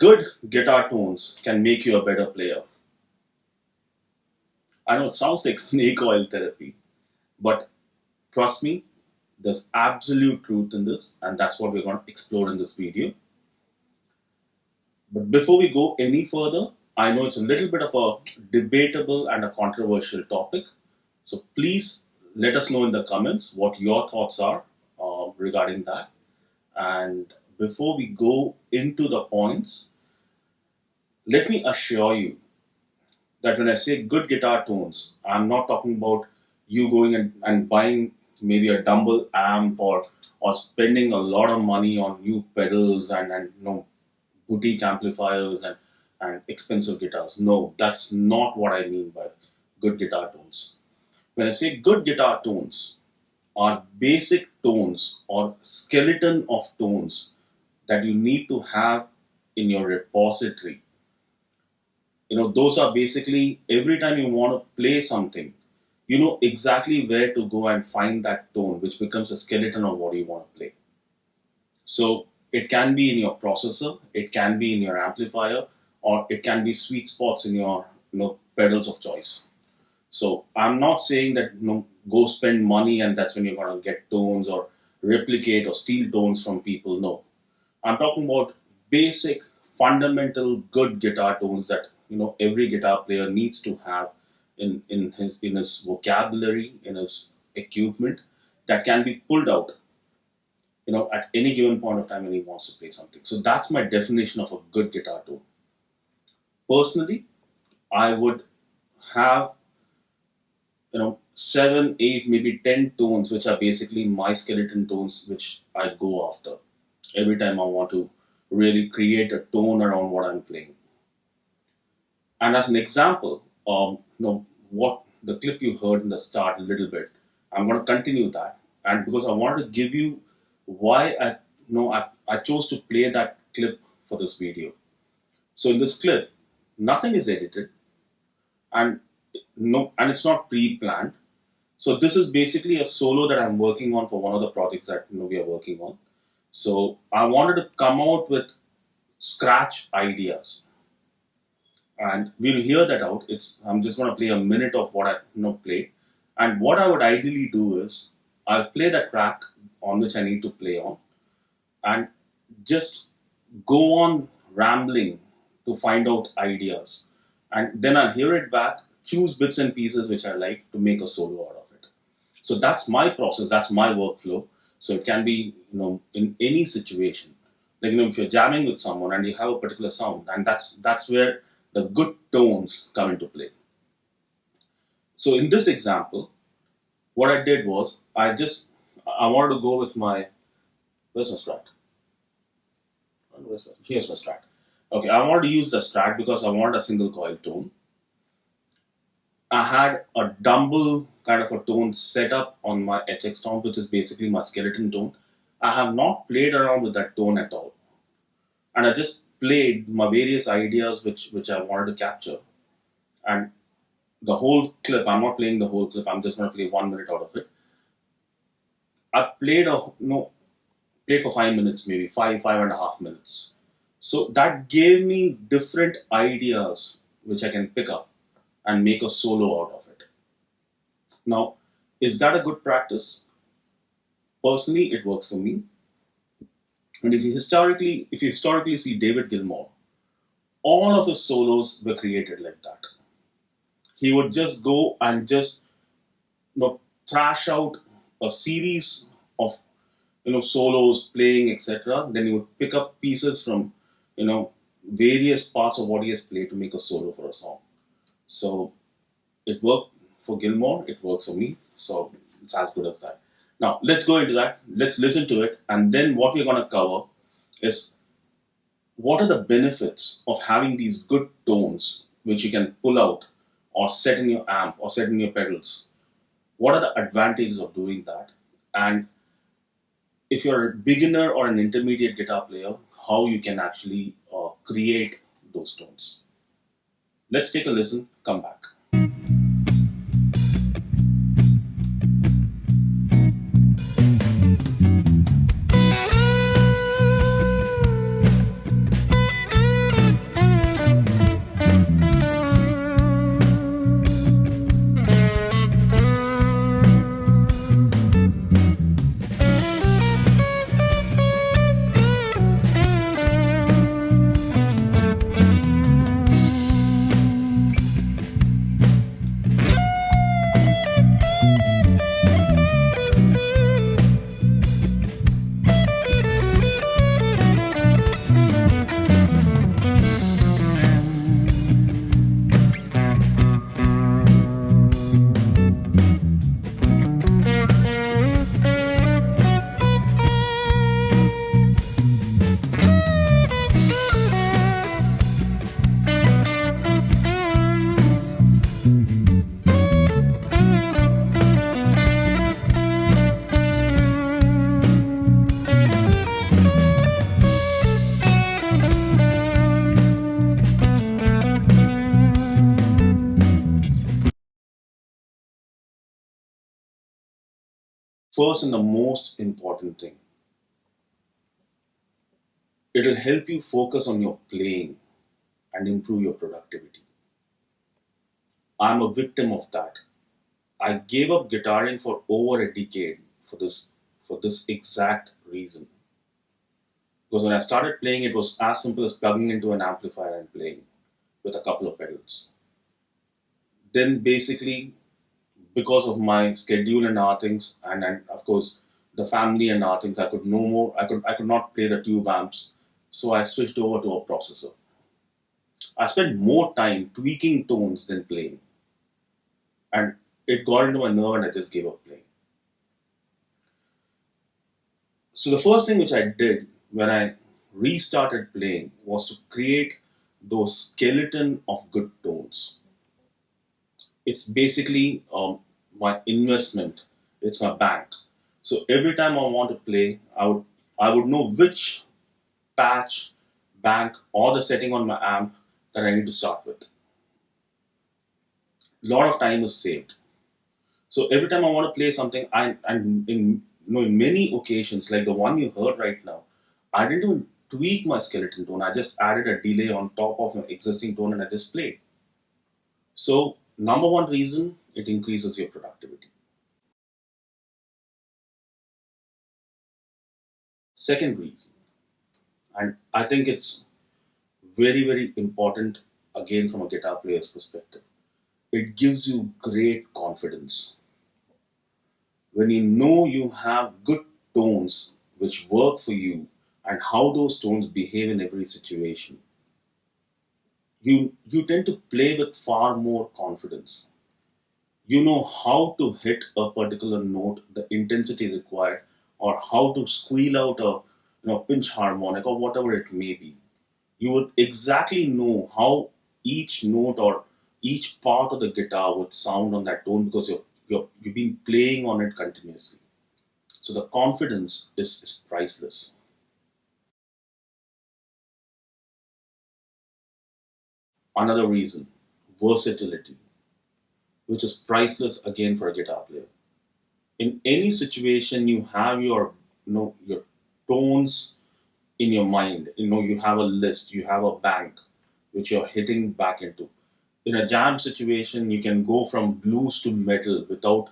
Good guitar tones can make you a better player. I know it sounds like snake oil therapy, but trust me, there's absolute truth in this, and that's what we're going to explore in this video. But before we go any further, I know it's a little bit of a debatable and a controversial topic. So please let us know in the comments what your thoughts are regarding that. And before we go into the points, let me assure you that when I say good guitar tones, I'm not talking about you going and buying maybe a Dumble amp or spending a lot of money on new pedals and boutique amplifiers and expensive guitars. No, that's not what I mean by good guitar tones. When I say good guitar tones are basic tones or skeleton of tones that you need to have in your repository. Those are basically every time you want to play something, you know exactly where to go and find that tone, which becomes a skeleton of what you want to play. So it can be in your processor, it can be in your amplifier, or it can be sweet spots in your pedals of choice. So I'm not saying that go spend money and that's when you're gonna get tones or replicate or steal tones from people. No, I'm talking about basic, fundamental, good guitar tones that every guitar player needs to have in his vocabulary, in his equipment, that can be pulled out, at any given point of time when he wants to play something. So that's my definition of a good guitar tone. Personally, I would have 7, 8, maybe 10 tones, which are basically my skeleton tones, which I go after every time I want to really create a tone around what I'm playing. And as an example, what the clip you heard in the start a little bit, I'm going to continue that, and because I wanted to give you why I chose to play that clip for this video. So in this clip, nothing is edited, and and it's not pre-planned. So this is basically a solo that I'm working on for one of the projects that we are working on. So I wanted to come out with scratch ideas, and we'll hear that out. I'm just going to play a minute of what I played, and what I would ideally do is I'll play the track on which I need to play on, and just go on rambling to find out ideas, and then I'll hear it back, choose bits and pieces which I like to make a solo out of it. So that's my process, that's my workflow. So it can be in any situation, like if you're jamming with someone and you have a particular sound, and that's where the good tones come into play. So in this example, what I did was I wanted to go with my, where's my Strat? Here's my Strat. Okay, I wanted to use the Strat because I wanted a single coil tone. I had a Dumble kind of a tone set up on my HX tone, which is basically my skeleton tone. I have not played around with that tone at all, and I just played my various ideas which I wanted to capture. And the whole clip, I'm not playing the whole clip. I'm just going to play 1 minute out of it. I played played for 5 minutes, maybe 5.5 minutes. So that gave me different ideas which I can pick up and make a solo out of it. Now, is that a good practice? Personally, it works for me. And if you historically see David Gilmour, all of his solos were created like that. He would just go and just thrash out a series of solos, playing, etc. Then he would pick up pieces from various parts of what he has played to make a solo for a song. So it worked for Gilmour, it works for me. So it's as good as that. Now let's go into that. Let's listen to it, and then what we're going to cover is what are the benefits of having these good tones which you can pull out or set in your amp or set in your pedals. What are the advantages of doing that? And if you're a beginner or an intermediate guitar player, how you can actually create those tones. Let's take a listen, come back. first and the most important thing, it'll help you focus on your playing and improve your productivity. I'm a victim of that. I gave up guitaring for over a decade for this exact reason. Because when I started playing, it was as simple as plugging into an amplifier and playing with a couple of pedals. Then basically, because of my schedule and other things, and of course the family and other things, I could no more. I could not play the tube amps, so I switched over to a processor. I spent more time tweaking tones than playing, and it got into my nerve, and I just gave up playing. So the first thing which I did when I restarted playing was to create those skeleton of good tones. It's basically my investment. It's my bank. So every time I want to play, I would know which patch, bank, or the setting on my amp that I need to start with. A lot of time is saved. So every time I want to play something, and in many occasions, like the one you heard right now, I didn't even tweak my skeleton tone. I just added a delay on top of my existing tone and I just played. So number one reason, it increases your productivity. Second reason, and I think it's very, very important again from a guitar player's perspective. It gives you great confidence. When you know you have good tones which work for you and how those tones behave in every situation, you tend to play with far more confidence. You know how to hit a particular note, the intensity required, or how to squeal out a pinch harmonic or whatever it may be. You would exactly know how each note or each part of the guitar would sound on that tone because you've been playing on it continuously. So the confidence is priceless. Another reason, versatility, which is priceless again for a guitar player. In any situation, you have your tones in your mind. You have a list, you have a bank, which you're hitting back into. In a jam situation, you can go from blues to metal without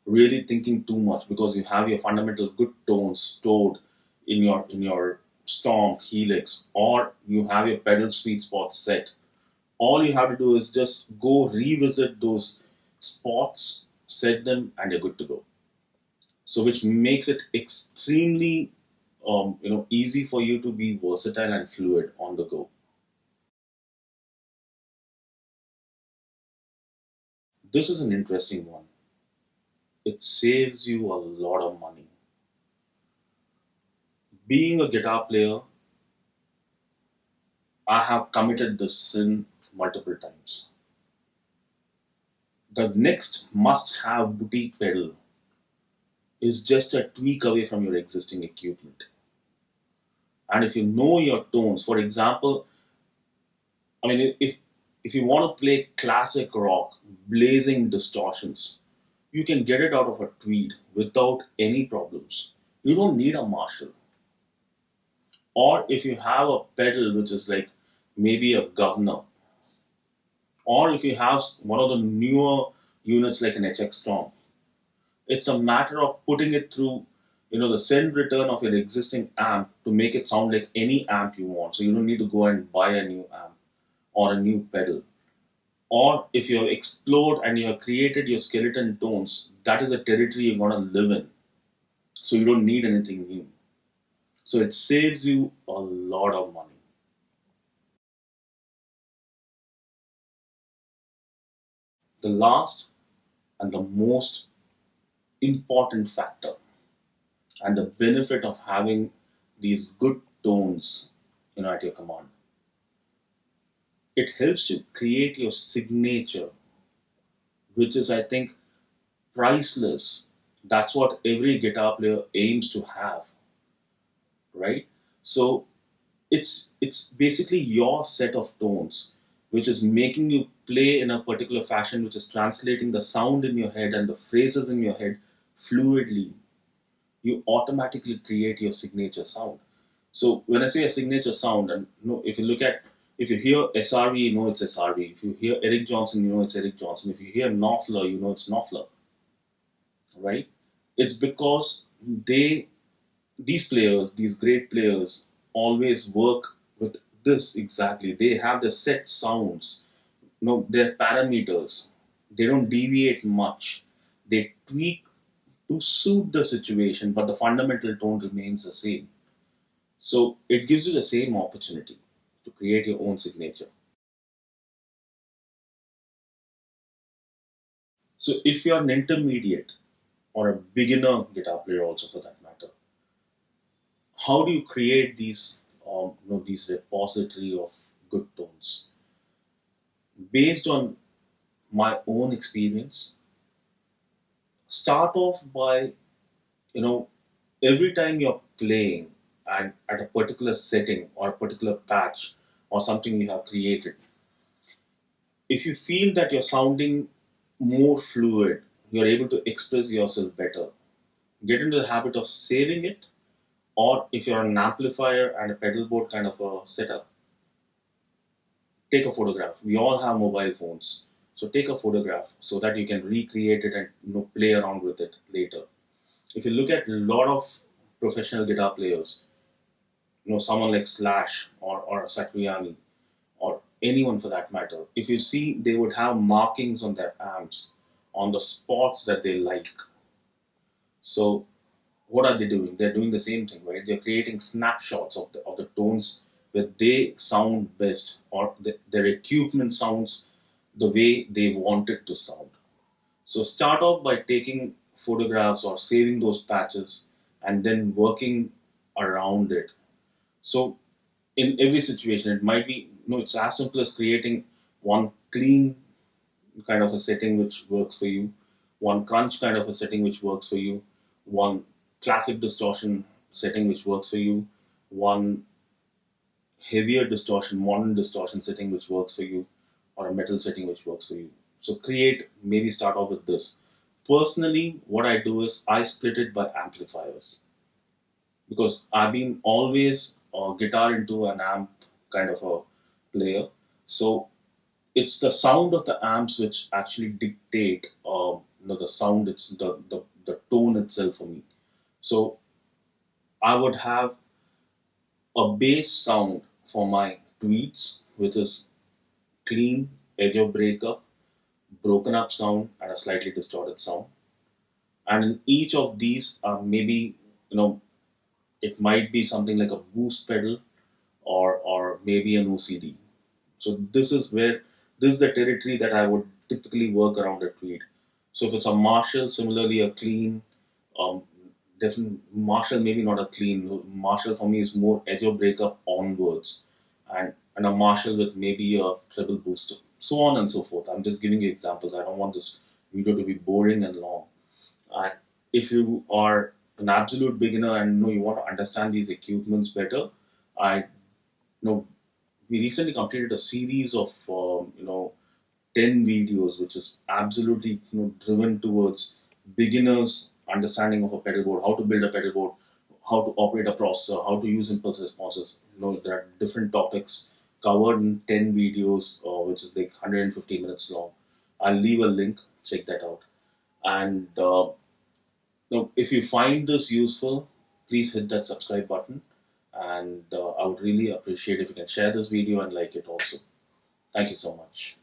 really thinking too much because you have your fundamental good tones stored in your storm helix, or you have your pedal sweet spot set. All you have to do is just go revisit those spots, set them, and you're good to go. So which makes it extremely easy for you to be versatile and fluid on the go. This is an interesting one. It saves you a lot of money. Being a guitar player, I have committed this sin multiple times. The next must have boutique pedal is just a tweak away from your existing equipment. And if you know your tones, for example, I mean, if you want to play classic rock, blazing distortions, you can get it out of a tweed without any problems. You don't need a Marshall. Or if you have a pedal which is like maybe a governor, or if you have one of the newer units like an HX Storm, it's a matter of putting it through the send return of your existing amp to make it sound like any amp you want. So you don't need to go and buy a new amp or a new pedal. Or if you have explored and you have created your skeleton tones, that is the territory you're going to live in. So you don't need anything new. So it saves you a lot of money. The last and the most important factor and the benefit of having these good tones at your command, it helps you create your signature, which is, I think, priceless. That's what every guitar player aims to have, right? So it's basically your set of tones which is making you play in a particular fashion, which is translating the sound in your head and the phrases in your head fluidly. you automatically create your signature sound. So when I say a signature sound, and if you look at, if you hear SRV, you know it's SRV. If you hear Eric Johnson, you know it's Eric Johnson. If you hear Knopfler, you know it's Knopfler, right? It's because these players, these great players, always work with this exactly. They have the set sounds, their parameters. They don't deviate much. They tweak to suit the situation, but the fundamental tone remains the same. So it gives you the same opportunity to create your own signature. So if you're an intermediate or a beginner guitar player, also for that matter, how do you create these repository of good tones? Based on my own experience, start off by, you know, every time you're playing and at a particular setting or a particular patch or something you have created, if you feel that you're sounding more fluid, you're able to express yourself better, get into the habit of saving it. Or if you're an amplifier and a pedal board kind of a setup, take a photograph. We all have mobile phones. So take a photograph so that you can recreate it and play around with it later. If you look at a lot of professional guitar players, someone like Slash or Satriani or anyone for that matter, if you see, they would have markings on their amps on the spots that they like. So what are they doing? They're doing the same thing, right? They're creating snapshots of the tones where they sound best, or their equipment sounds the way they want it to sound. So start off by taking photographs or saving those patches and then working around it. So in every situation, it might be, it's as simple as creating one clean kind of a setting which works for you, one crunch kind of a setting which works for you, one classic distortion setting which works for you, one heavier distortion, modern distortion setting which works for you, or a metal setting which works for you. So create, maybe start off with this. Personally, what I do is I split it by amplifiers because I've been always guitar into an amp kind of a player. So it's the sound of the amps which actually dictate the sound. It's the tone itself for me. So I would have a bass sound for my tweets, which is clean, edge of breakup, broken up sound, and a slightly distorted sound. And in each of these, maybe you know it might be something like a boost pedal or maybe an OCD. So this is the territory that I would typically work around a tweet. So if it's a Marshall, similarly a clean, um, definitely Marshall, maybe not a clean. Marshall for me is more edge of breakup onwards, and a Marshall with maybe a treble booster, so on and so forth. I'm just giving you examples. I don't want this video to be boring and long. And if you are an absolute beginner and you want to understand these equipments better, I know we recently completed a series of 10 videos which is absolutely driven towards beginners understanding of a pedal board, how to build a pedal board, how to operate a processor, how to use impulse responses. There are different topics covered in 10 videos, which is like 150 minutes long. I'll leave a link, check that out. And if you find this useful, please hit that subscribe button. And I would really appreciate if you can share this video and like it also. Thank you so much.